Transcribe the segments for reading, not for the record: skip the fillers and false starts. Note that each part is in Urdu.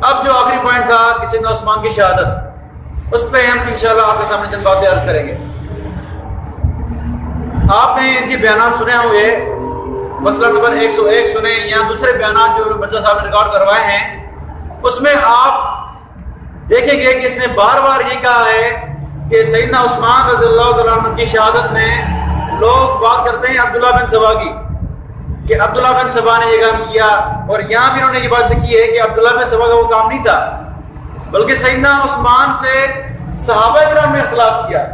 اب جو آخری پوائنٹ تھا کہ سیدنا عثمان کی شہادت، اس پہ ہم انشاءاللہ آپ کے سامنے چند باتیں عرض کریں گے۔ آپ نے ان کے بیانات سنے ہوں گے، مسئلہ نمبر 101 سنے یا دوسرے بیانات جو مرزا صاحب نے ریکارڈ کروائے ہیں، اس میں آپ دیکھیں گے کہ اس نے بار بار یہ کہا ہے کہ سیدنا عثمان رضی اللہ تعالیٰ عنہ کی شہادت میں لوگ بات کرتے ہیں عبداللہ بن سبا کی، کہ عبداللہ بن سبا نے یہ کام کیا، اور یہاں بھی انہوں نے یہ بات لکھی ہے کہ عبداللہ بن سبا کا وہ کام نہیں تھا، بلکہ سیدنا عثمان سے صحابہ کرام نے اختلاف کیا،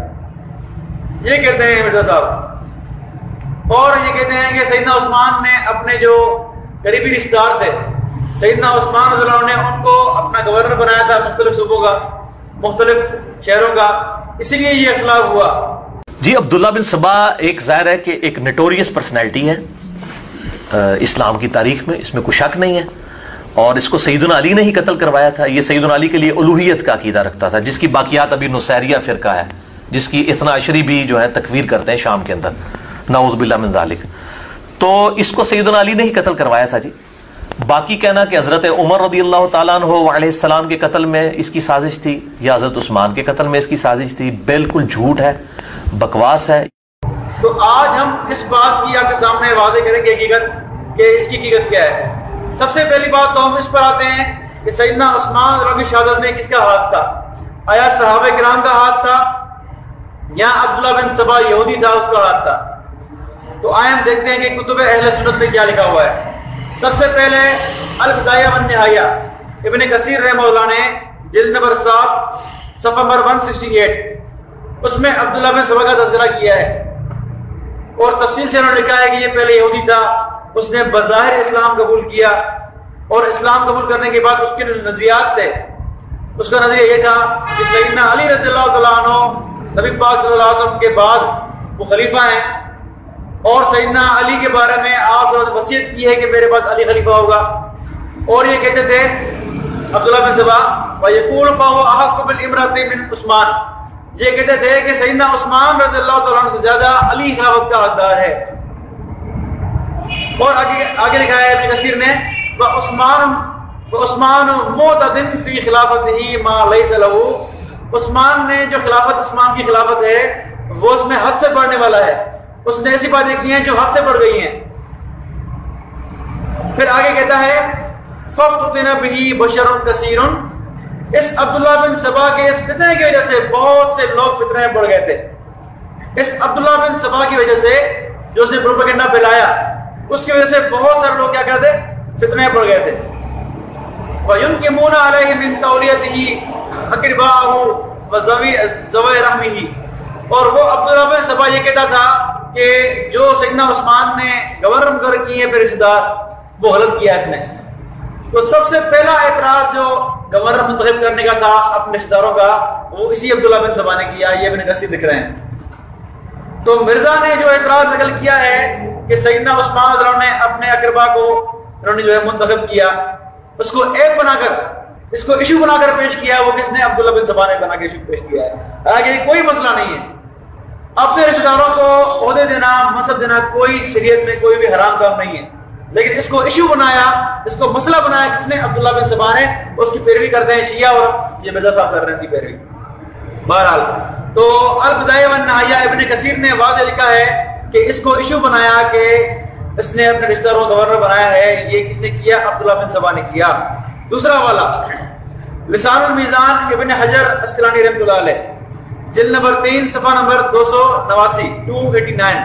یہ کہتے ہیں مرزا صاحب۔ اور یہ کہتے ہیں کہ سیدنا عثمان نے اپنے جو قریبی رشتہ دار تھے، سیدنا عثمان رضی اللہ عنہ نے ان کو اپنا گورنر بنایا تھا مختلف صوبوں کا، مختلف شہروں کا، اسی لیے یہ اختلاف ہوا۔ جی عبداللہ بن سبا ایک ظاہر ہے کہ ایک نٹوریس پرسنالٹی ہے اسلام کی تاریخ میں، اس میں کوئی شک نہیں ہے، اور اس کو سیدنا علی نے ہی قتل کروایا تھا۔ یہ سیدنا علی کے لیے الوہیت کا عقیدہ رکھتا تھا، جس کی باقیات ابھی نصیریہ فرقہ ہے، جس کی اثنا عشری بھی جو ہے تکفیر کرتے ہیں شام کے اندر، نعوذ باللہ من ذالک۔ تو اس کو سیدنا علی نے ہی قتل کروایا تھا جی۔ باقی کہنا کہ حضرت عمر رضی اللہ تعالیٰ عنہ علیہ السلام کے قتل میں اس کی سازش تھی یا حضرت عثمان کے قتل میں اس کی سازش تھی، بالکل جھوٹ ہے، بکواس ہے۔ تو آج ہم اس بات کی آپ کے سامنے واضح کریں گے حقیقت، کہ اس کی حقیقت کیا ہے۔ سب سے پہلی بات تو ہم اس پر آتے ہیں کہ سیدنا عثمان رضی اللہ عنہ کی شہادت میں کس کا ہاتھ تھا؟ آیا صحابہ کرام کا ہاتھ تھا یا عبداللہ بن سبا یہودی تھا اس کا ہاتھ تھا؟ تو آئے ہم دیکھتے ہیں کہ کتب اہل سنت میں کیا لکھا ہوا ہے۔ سب سے پہلے البدایہ والنہایہ ابن کثیر رحمہ اللہ نے جلد نمبر 7 صفحہ نمبر 168 اس میں عبداللہ بن سبا کا تذکرہ کیا ہے، اور تفصیل سے انہوں نے لکھا ہے کہ یہ پہلے یہودی تھا، اس نے بظاہر اسلام قبول کیا، اور اسلام قبول کرنے کے بعد اس کے نظریات تھے، اس کا نظریہ یہ تھا کہ سیدنا علی رضی اللہ تعالیٰ عنہ نبی پاک صلی اللہ علیہ وسلم کے بعد وہ خلیفہ ہیں، اور سیدنا علی کے بارے میں آپ نے وصیت کی ہے کہ میرے بعد علی خلیفہ ہوگا۔ اور یہ کہتے تھے عبداللہ بن سبا وَيَقُولُ فَهُوَ أَحَقُّ بِالْإِمْرَةِ مِنْ عثمان، یہ کہتے تھے کہ سیدنا عثمان رضی اللہ تعالیٰ عنہ سے زیادہ علی خلافت کا حقدار ہے۔ اور آگے لکھا ہے ابن کثیر نے وعثمان معتد فی خلافتہ ما لیس لہ، عثمان نے جو خلافت، عثمان کی خلافت ہے وہ اس میں حد سے بڑھنے والا ہے، اس نے ایسی باتیں کی ہیں جو حد سے بڑھ گئی ہیں۔ پھر آگے کہتا ہے فَفْتُتِنَ بِهِ بَشَرٌ كَثِيرٌ، اس عبداللہ بن سبا کے اس فتنے کی وجہ سے بہت سے لوگ فتنے میں پڑ گئے تھے۔ اس عبداللہ بن سبا کی وجہ سے جو اس نے پروپیگنڈا پھیلایا، اس کی وجہ سے بہت سارے لوگ کیا کرتے، فتنے میں پڑ گئے تھے۔ وَيُنْكِمُونَ عَلَيْهِ مِنْ تَوْلِيَتِهِ أَقْرِبَاءَهُ وَذَوِي رَحْمِهِ، اور وہ عبداللہ بن سبا یہ کہتا تھا کہ جو سیدنا عثمان نے گورنر مقرر کی ہے پھر رشتہ دار، وہ غلط کیا اس نے۔ تو سب سے پہلا اعتراض جو گورنر منتخب کرنے کا تھا اپنے رشتہ داروں کا، وہ اسی عبداللہ بن سبا نے کیا، یہ ابن کثیر لکھ رہے ہیں۔ تو مرزا نے جو اعتراض نقل کیا ہے کہ سیدنا عثمان رضی اللہ عنہ نے اپنے اقربا کو انہوں نے جو ہے منتخب کیا، اس کو ایپ بنا کر، اس کو ایشو بنا کر پیش کیا، وہ کس نے؟ عبداللہ بن سبا نے بنا کے ایشو پیش کیا ہے۔ آگے کوئی مسئلہ نہیں ہے، اپنے رشتہ داروں کو عہدے دینا، منصب دینا کوئی شریعت میں کوئی بھی حرام کام نہیں ہے، لیکن اس کو ایشو بنایا، اس کو مسئلہ بنایا کس نے؟ عبداللہ بن سبا نے، اس کی پیروی کرتے ہیں شیعہ، اور یہ مرزا صاحب کر رہے ہیں ان کی پیروی۔ بہرحال تو البدایہ والنہایہ ابن کثیر نے واضح لکھا ہے کہ اس کو ایشو بنایا کہ اس نے اپنے رشتہ داروں کو گورنر بنایا ہے، یہ کس نے کیا؟ عبداللہ بن سبا نے کیا۔ دوسرا والا لسان المیزان ابن حجر اسقلانی رحمۃ اللہ علیہ جلد نمبر 3 صفحہ نمبر 289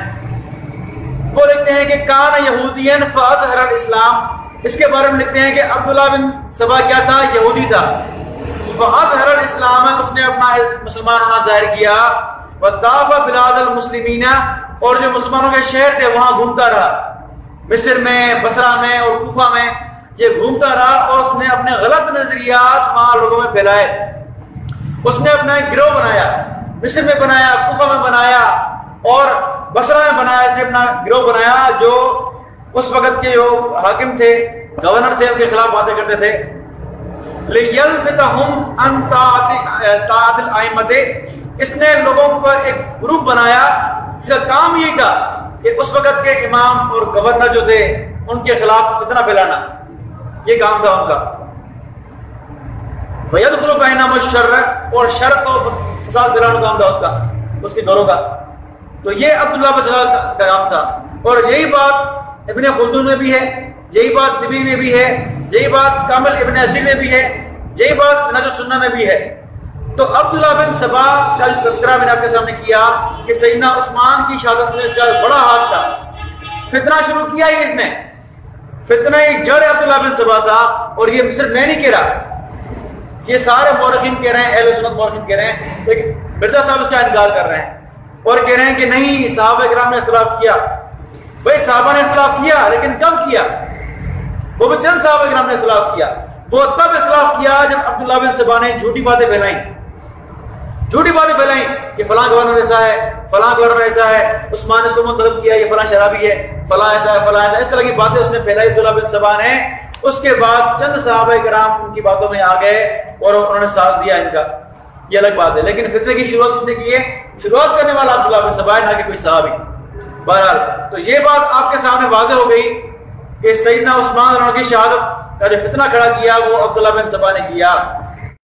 وہ لکھتے ہیں کہ کان یہودین فاظہر الاسلام، اس کے بارے میں لکھتے ہیں کہ عبداللہ بن سبا کیا تھا؟ یہودی تھا۔ فاظہر الاسلام، اس نے اپنا مسلمان ہونا ظاہر کیا۔ وطاف بلاد المسلمین، اور جو مسلمانوں کے شہر تھے وہاں گھومتا رہا، مصر میں، بصرہ میں اور کوفہ میں یہ گھومتا رہا، اور اس نے اپنے غلط نظریات وہاں لوگوں میں پھیلائے۔ اس نے اپنا ایک گروہ بنایا، مصر میں بنایا، کوفہ میں بنایا اور بصرہ میں بنایا۔ اس نے اپنا گروہ بنایا جو اس وقت کے جو حاکم تھے، گورنر تھے، ان کے خلاف باتیں کرتے تھے۔ لِيَلْفِتَهُمْ عَنْ طَاعَةِ الْأَئِمَّةِ، اس نے لوگوں پر ایک گروپ بنایا جس کا کام یہ تھا کہ اس وقت کے امام اور گورنر جو تھے ان کے خلاف فتنہ پھیلانا، یہ کام تھا ان کا۔ وَيَدْخُلُ بَيْنَهُمُ الشَّرَّ، اور شر کو فساد پھیلانا کام تھا اس کے دوروں کا. تو یہ عبداللہ بن سبا کا کام تھا. اور یہی بات ابن خلدون میں بھی ہے، یہی بات نبی میں بھی ہے، یہی بات کامل ابن اصیل میں بھی ہے، یہی بات منہاج السنہ میں بھی ہے. تو عبداللہ بن سبا کا جو تذکرہ میں نے آپ کے سامنے کیا کہ سیدنا عثمان کی شہادت میں اس کا بڑا ہاتھ تھا. فتنہ شروع کیا ہی اس نے، فتنہ جڑ عبداللہ بن سبا تھا. اور یہ صرف میں نہیں کہہ رہا، یہ سارے مورخین کہہ رہے ہیں، اہل سنت مورخین کہہ رہے ہیں. لیکن مرزا صاحب اس کا انکار کر رہے ہیں اور کہہ رہے ہیں کہ نہیں، صحابہ کرام نے اختلاف کیا. بھائی صحابہ نے اختلاف کیا لیکن کم کیا، وہ بھی چند صحابہ کرام نے اختلاف کیا. وہ تب اختلاف کیا جب عبداللہ بن سبا نے جھوٹی باتیں پھیلائیں، جھوٹی باتیں پھیلائیں کہ فلاں گورنر ایسا ہے، فلاں گورنر ایسا ہے، عثمان نے اس کو منتخب کیا، یہ فلاں شرابی ہے، فلاں ایسا ہے، فلاں ایسا، اس طرح کی باتیں اس نے پھیلائی عبداللہ بن سبا نے. اس کے بعد چند صحابہ کرام ان کی باتوں میں آ گئے اور انہوں نے ساتھ دیا ان کا. یہ الگ بات ہے، لیکن فتنے کی شروعات کس نے کی ہے؟ شروعات کرنے والا عبداللہ بن سبا ہے، نہ کہ کوئی صحابی. بہرحال تو یہ بات آپ کے سامنے واضح ہو گئی کہ سیدنا عثمان کی شہادت کا جو فتنہ کھڑا کیا وہ عبداللہ بن سبا نے کیا.